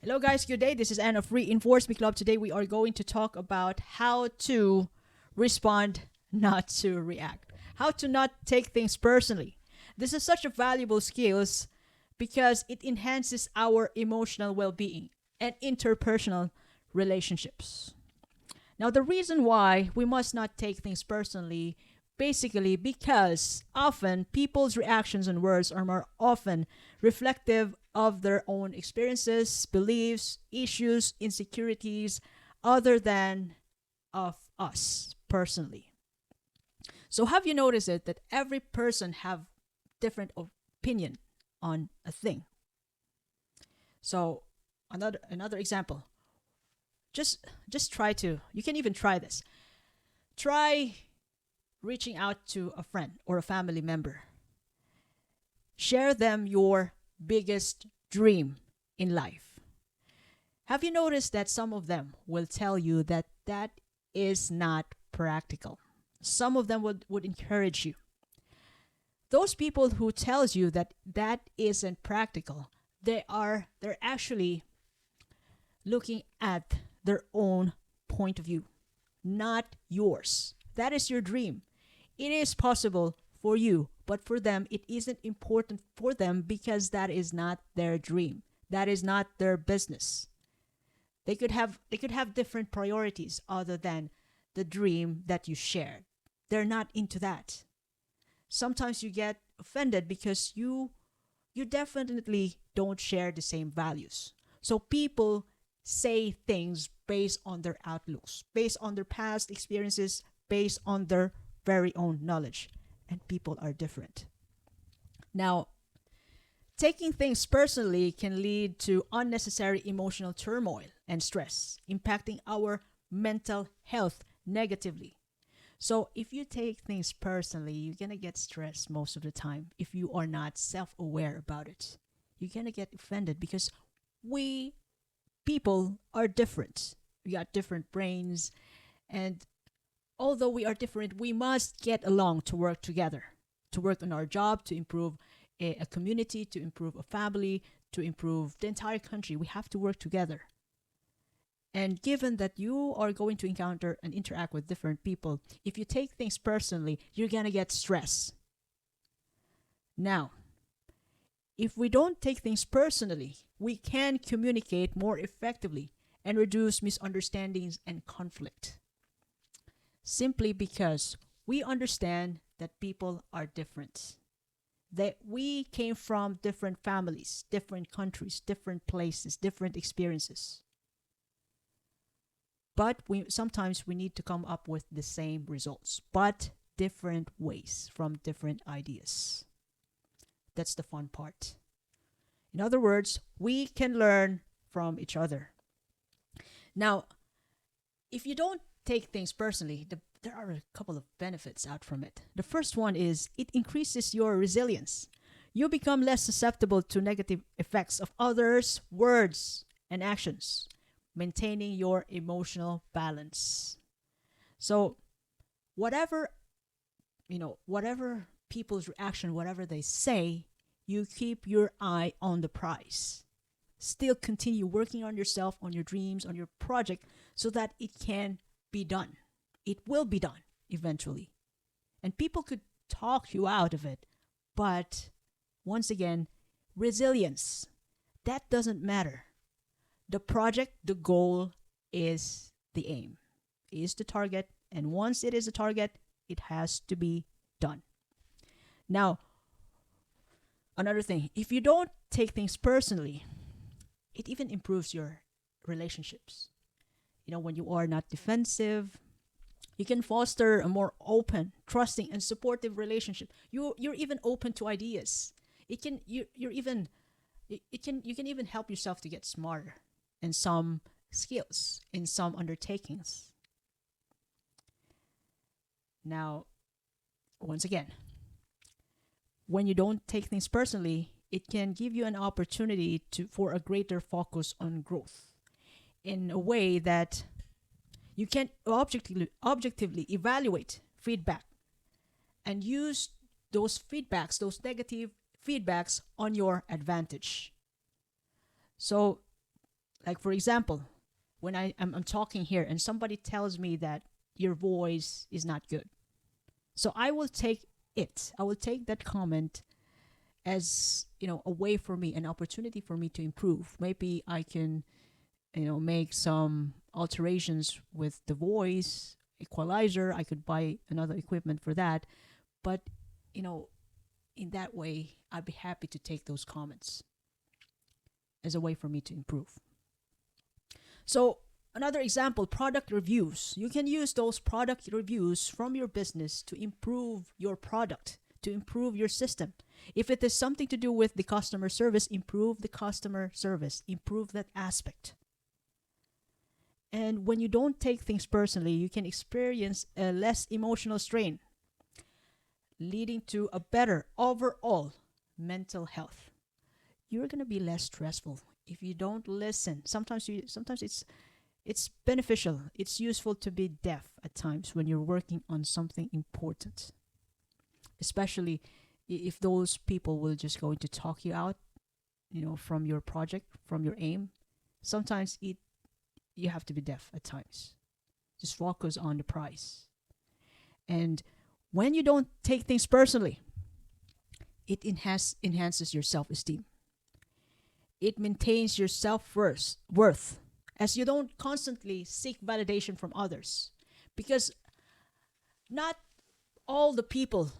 Hello, guys. Good day. This is Anna of Reinforcement Club. Today, we are going to talk about how to respond, not to react. How to not take things personally. This is such a valuable skills because it enhances our emotional well-being and interpersonal relationships. Now, the reason why we must not take things personally, basically because often people's reactions and words are more often reflective of their own experiences, beliefs, issues, insecurities, other than of us personally. So have you noticed it that every person have different opinion on a thing? So another example. Just try to you can even try this. Try reaching out to a friend or a family member. Share them your biggest dream in life. Have you noticed that some of them will tell you that that is not practical? Some of them would encourage you. Those people who tells you that that isn't practical, they're actually looking at their own point of view, not yours. That is your dream. It is possible for you, but for them, it isn't important for them because that is not their dream. That is not their business. They could have different priorities other than the dream that you shared. They're not into that. Sometimes you get offended because you definitely don't share the same values. So people say things based on their outlooks, based on their past experiences, based on their very own knowledge. And people are different. Now, taking things personally can lead to unnecessary emotional turmoil and stress, impacting our mental health negatively. So, if you take things personally, you're going to get stressed most of the time if you are not self aware about it. You're going to get offended because we people are different. We got different brains, and although we are different, we must get along to work together, to work on our job, to improve a community, to improve a family, to improve the entire country. We have to work together. And given that you are going to encounter and interact with different people, if you take things personally, you're going to get stressed. Now, if we don't take things personally, we can communicate more effectively and reduce misunderstandings and conflict. Simply because we understand that people are different. That we came from different families, different countries, different places, different experiences. But sometimes we need to come up with the same results, but different ways from different ideas. That's the fun part. In other words, we can learn from each other. Now, if you don't take things personally, there are a couple of benefits out from it. The first one is it increases your resilience. You become less susceptible to negative effects of others' words and actions, maintaining your emotional balance. So, whatever, whatever people's reaction, whatever they say, you keep your eye on the prize. Still continue working on yourself, on your dreams, on your project, so that it can be done. It will be done eventually. And people could talk you out of it. But once again, resilience, that doesn't matter. The project, the goal is the aim, is the target. And once it is a target, it has to be done. Now, another thing, if you don't take things personally, it even improves your relationships. When you are not defensive, you can foster a more open, trusting, and supportive relationship. You're even open to ideas. You can even help yourself to get smarter in some skills, in some undertakings. Now, once again, when you don't take things personally, it can give you an opportunity for a greater focus on growth in a way that you can objectively evaluate feedback and use those negative feedbacks on your advantage. So Like, for example, when I'm talking here and somebody tells me that your voice is not good. So I will take it. I will take that comment as, a way for me, an opportunity for me to improve. Maybe I can, make some alterations with the voice equalizer. I could buy another equipment for that. But, you know, in that way, I'd be happy to take those comments as a way for me to improve. So, another example, product reviews. You can use those product reviews from your business to improve your product, to improve your system. If it is something to do with the customer service, improve the customer service, improve that aspect. And when you don't take things personally, you can experience a less emotional strain, leading to a better overall mental health. You're going to be less stressful if you don't listen. Sometimes it's beneficial. It's useful to be deaf at times when you're working on something important. Especially if those people will just going to talk you out, from your project, from your aim. Sometimes you have to be deaf at times. Just focus on the prize. And when you don't take things personally, it enhances your self-esteem. It maintains your self-worth as you don't constantly seek validation from others. Because not all the people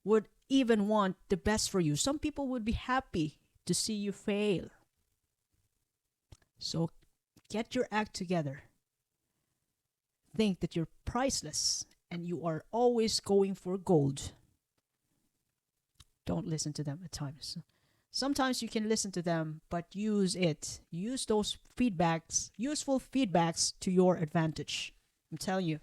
would even want the best for you. Some people would be happy to see you fail. So get your act together. Think that you're priceless and you are always going for gold. Don't listen to them at times. Sometimes you can listen to them, but use it. Use those feedbacks, useful feedbacks to your advantage. I'm telling you.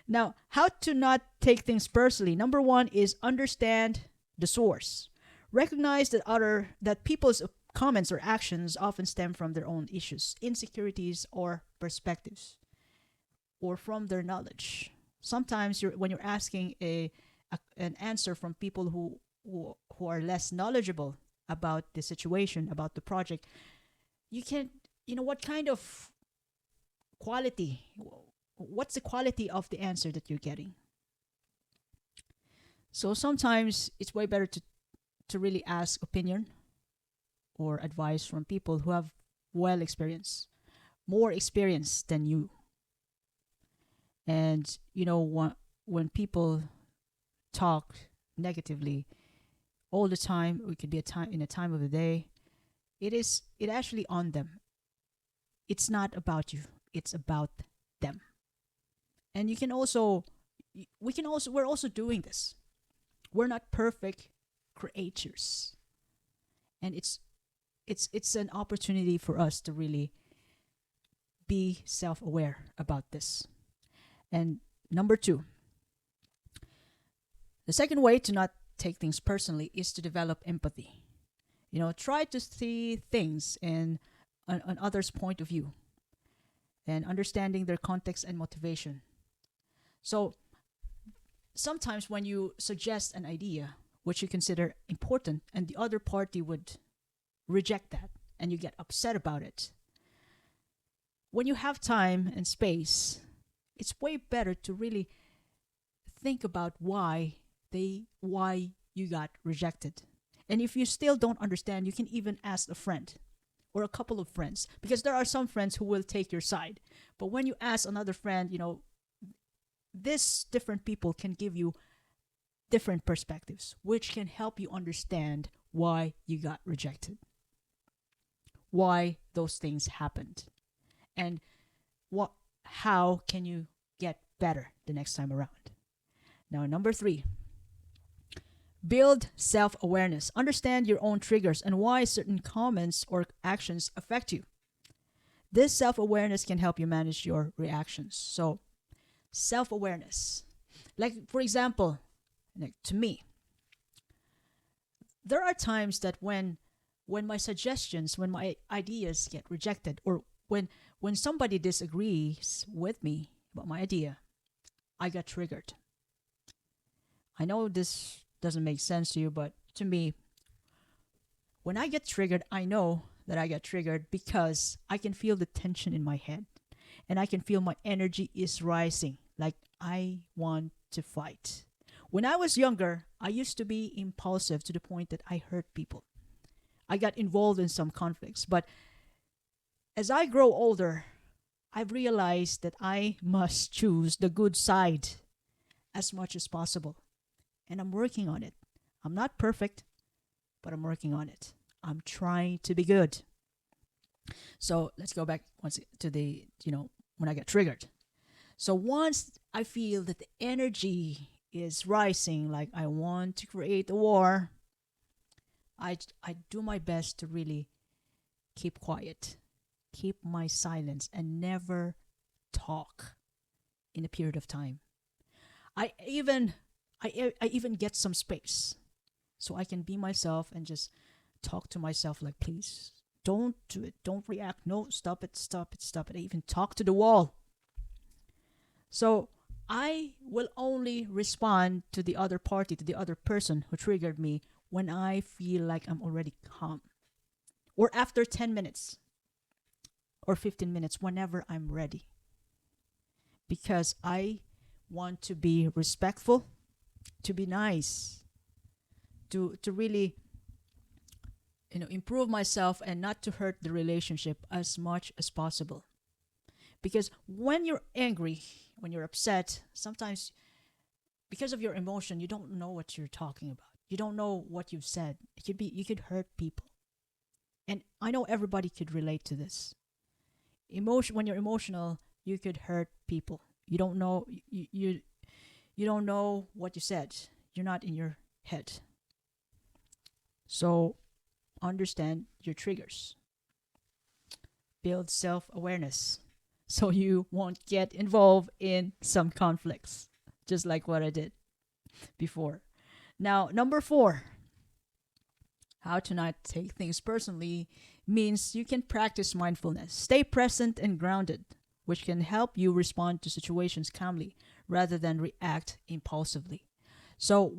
Now, how to not take things personally. Number one is understand the source. Recognize that people's comments or actions often stem from their own issues, insecurities, or perspectives, or from their knowledge. Sometimes when you're asking an answer from people who are less knowledgeable about the situation, about the project, you can, what kind of quality, what's the quality of the answer that you're getting? So sometimes it's way better to really ask opinion or advice from people who have more experience than you. And, when people talk negatively all the time, or it could be in a time of the day, it actually on them. It's not about you. It's about them. And we're also doing this. We're not perfect creatures. And it's an opportunity for us to really be self-aware about this. And number two, the second way to not take things personally is to develop empathy. Try to see things on others' point of view and understanding their context and motivation. So sometimes when you suggest an idea which you consider important and the other party would reject that and you get upset about it, when you have time and space, it's way better to really think about why you got rejected. And if you still don't understand, you can even ask a friend or a couple of friends, because there are some friends who will take your side. But when you ask another friend, this different people can give you different perspectives, which can help you understand why you got rejected, why those things happened, and how can you get better the next time around. Now, number three, build self-awareness. Understand your own triggers and why certain comments or actions affect you. This self-awareness can help you manage your reactions. So, self-awareness. Like, for example, to me, there are times that when my suggestions, when my ideas get rejected, or when somebody disagrees with me about my idea, I got triggered. I know this doesn't make sense to you, but to me, when I get triggered, I know that I got triggered because I can feel the tension in my head and I can feel my energy is rising. Like I want to fight. When I was younger, I used to be impulsive to the point that I hurt people. I got involved in some conflicts. But as I grow older, I've realized that I must choose the good side as much as possible. And I'm working on it. I'm not perfect, but I'm working on it. I'm trying to be good. So let's go back once to the, when I get triggered. So once I feel that the energy is rising, like I want to create a war, I do my best to really keep quiet, keep my silence, and never talk in a period of time. I even I even get some space so I can be myself and just talk to myself like, please don't do it, don't react, no, stop it, stop it, stop it. I even talk to the wall. So I will only respond to the other party, to the other person who triggered me when I feel like I'm already calm, or after 10 minutes or 15 minutes, whenever I'm ready, because I want to be respectful, to be nice, to really improve myself and not to hurt the relationship as much as possible. Because when you're angry, when you're upset, sometimes because of your emotion, you don't know what you're talking about. You don't know what you've said. You could hurt people. And I know everybody could relate to this. When you're emotional, you could hurt people. You don't know you don't know what you said. You're not in your head. So understand your triggers. Build self-awareness so you won't get involved in some conflicts, just like what I did before. Now, number 4, how to not take things personally means you can practice mindfulness. Stay present and grounded, which can help you respond to situations calmly rather than react impulsively. So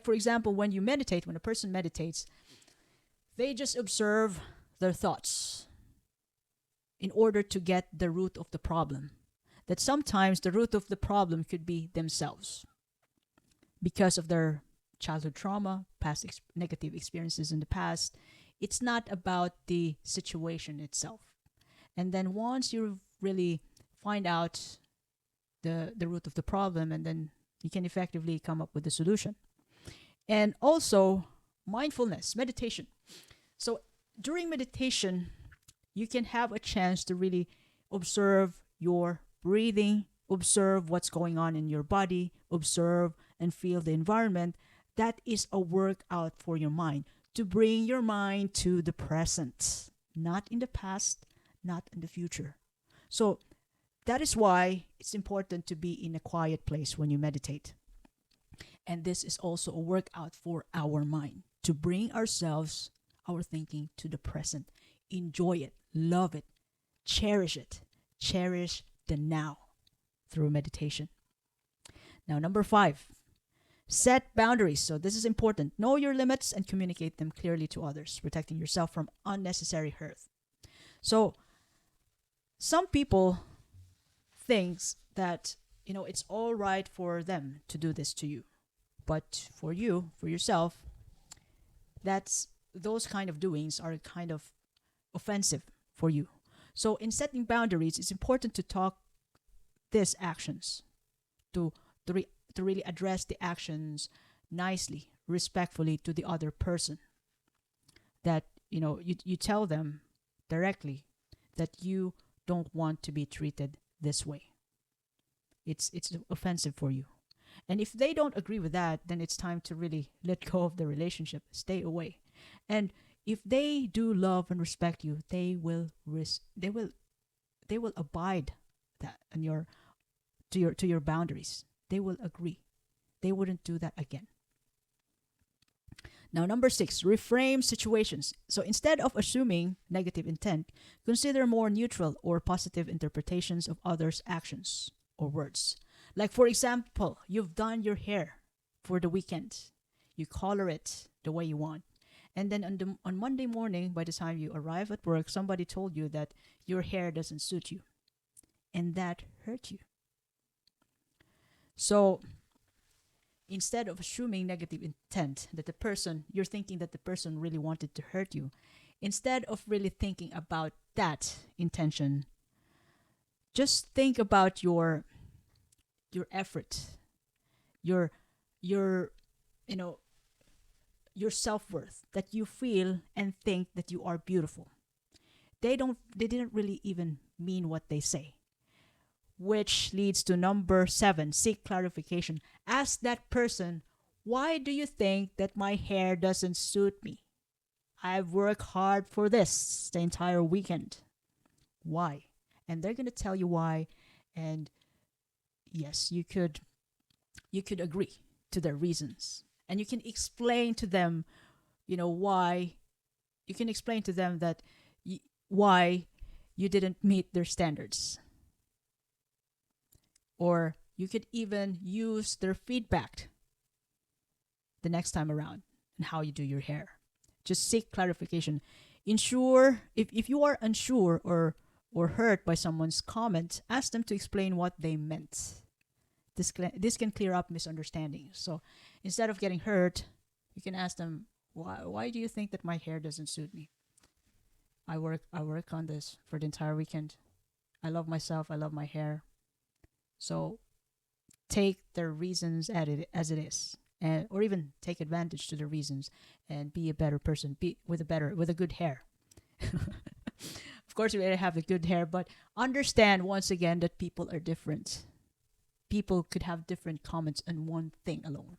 for example, when you meditate, when a person meditates, they just observe their thoughts in order to get the root of the problem. That sometimes the root of the problem could be themselves because of their childhood trauma, past negative experiences in the past. It's not about the situation itself. And then once you really find out the root of the problem, and then you can effectively come up with a solution. And also mindfulness, meditation. So during meditation, you can have a chance to really observe your breathing, observe what's going on in your body, observe and feel the environment. That is a workout for your mind, to bring your mind to the present, not in the past, not in the future. So that is why it's important to be in a quiet place when you meditate. And this is also a workout for our mind, to bring ourselves, our thinking, to the present. Enjoy it, love it, cherish it. Cherish the now through meditation. Now, number 5, set boundaries. So this is important. Know your limits and communicate them clearly to others, protecting yourself from unnecessary hurt. So some people think that, it's all right for them to do this to you. But for you, for yourself, those kind of doings are kind of offensive for you. So in setting boundaries, it's important to talk these actions, to really address the actions nicely, respectfully to the other person. That, you tell them directly that you don't want to be treated this way. It's offensive for you. And if they don't agree with that, then it's time to really let go of the relationship, stay away. And if they do love and respect you, they will abide that and to your boundaries. They will agree. They wouldn't do that again. Now, number 6, reframe situations. So instead of assuming negative intent, consider more neutral or positive interpretations of others' actions or words. Like, for example, you've done your hair for the weekend. You color it the way you want. And then on Monday morning, by the time you arrive at work, somebody told you that your hair doesn't suit you, and that hurt you. So instead of assuming negative intent, that the person, you're thinking that the person really wanted to hurt you, instead of really thinking about that intention, just think about your effort, your your you know your self-worth, that you feel and think that you are beautiful. They didn't really even mean what they say. Which leads to number 7, seek clarification. Ask that person, why do you think that my hair doesn't suit me? I've worked hard for this the entire weekend. Why? And they're going to tell you why. And yes, you could agree to their reasons. And you can explain to them, why. You can explain to them that why you didn't meet their standards. Or you could even use their feedback the next time around and how you do your hair. Just seek clarification. Ensure, if you are unsure or hurt by someone's comment, ask them to explain what they meant. This can clear up misunderstandings. So instead of getting hurt, you can ask them, why do you think that my hair doesn't suit me? I work on this for the entire weekend. I love myself. I love my hair. So take their reasons as it is, or even take advantage to the reasons and be a better person. Be with a good hair. Of course, you gotta have the good hair, but understand once again that people are different. People could have different comments on one thing alone.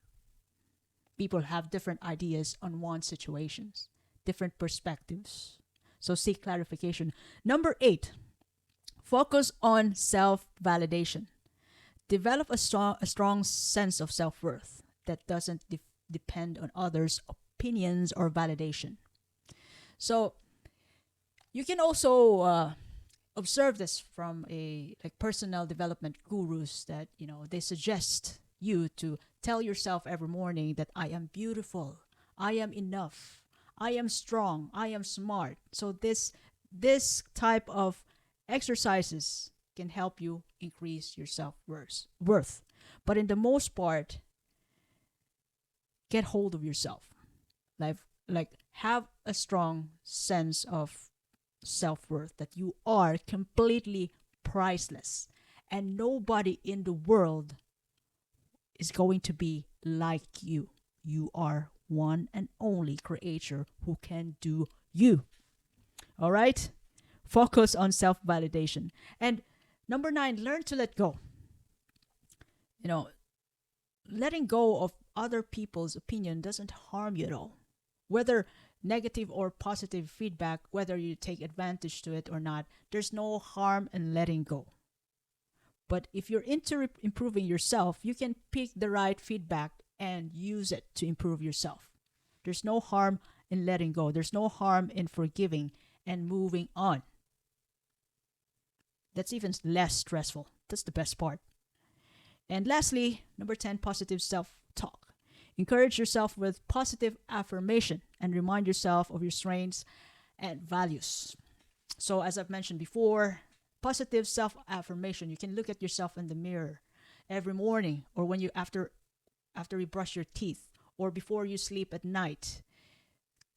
People have different ideas on one situations, different perspectives. So seek clarification. Number 8, focus on self-validation. Develop a strong sense of self-worth that doesn't depend on others' opinions or validation. So you can also observe this from personal development gurus that they suggest you to tell yourself every morning that I am beautiful, I am enough, I am strong, I am smart. So this type of exercises can help you increase your self-worth. But in the most part, get hold of yourself. Like have a strong sense of self-worth that you are completely priceless and nobody in the world is going to be like you. You are one and only creator who can do you. All right? Focus on self-validation. And number 9, learn to let go. Letting go of other people's opinion doesn't harm you at all. Whether negative or positive feedback, whether you take advantage to it or not, there's no harm in letting go. But if you're into improving yourself, you can pick the right feedback and use it to improve yourself. There's no harm in letting go. There's no harm in forgiving and moving on. That's even less stressful. That's the best part. And lastly, number 10, positive self-talk. Encourage yourself with positive affirmation and remind yourself of your strengths and values. So as I've mentioned before, positive self-affirmation, you can look at yourself in the mirror every morning or when you after you brush your teeth or before you sleep at night.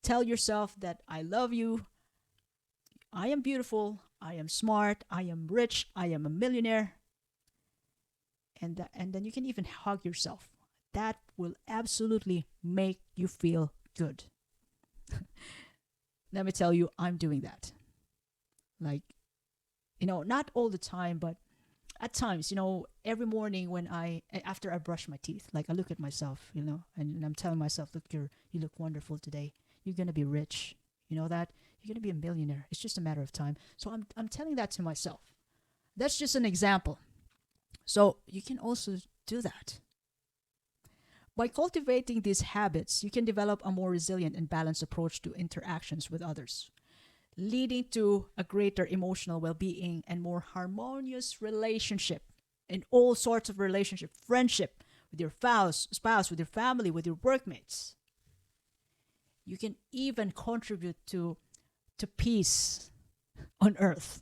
Tell yourself that I love you, I am beautiful, I am smart, I am rich, I am a millionaire. And then you can even hug yourself. That will absolutely make you feel good. Let me tell you, I'm doing that. Not all the time, but at times, every morning after I brush my teeth, I look at myself, and I'm telling myself, look, you look wonderful today. You're going to be rich. You know that? You're going to be a millionaire. It's just a matter of time. So I'm telling that to myself. That's just an example. So you can also do that. By cultivating these habits, you can develop a more resilient and balanced approach to interactions with others, leading to a greater emotional well-being and more harmonious relationship in all sorts of relationship, friendship with your spouse, with your family, with your workmates. You can even contribute to peace on earth.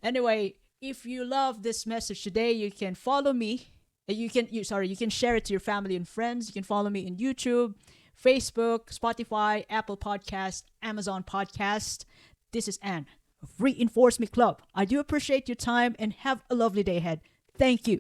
Anyway, if you love this message today, you can follow me. You can share it to your family and friends. You can follow me on YouTube, Facebook, Spotify, Apple Podcast, Amazon Podcast. This is Anne of Reinforce Me Club. I do appreciate your time and have a lovely day ahead. Thank you.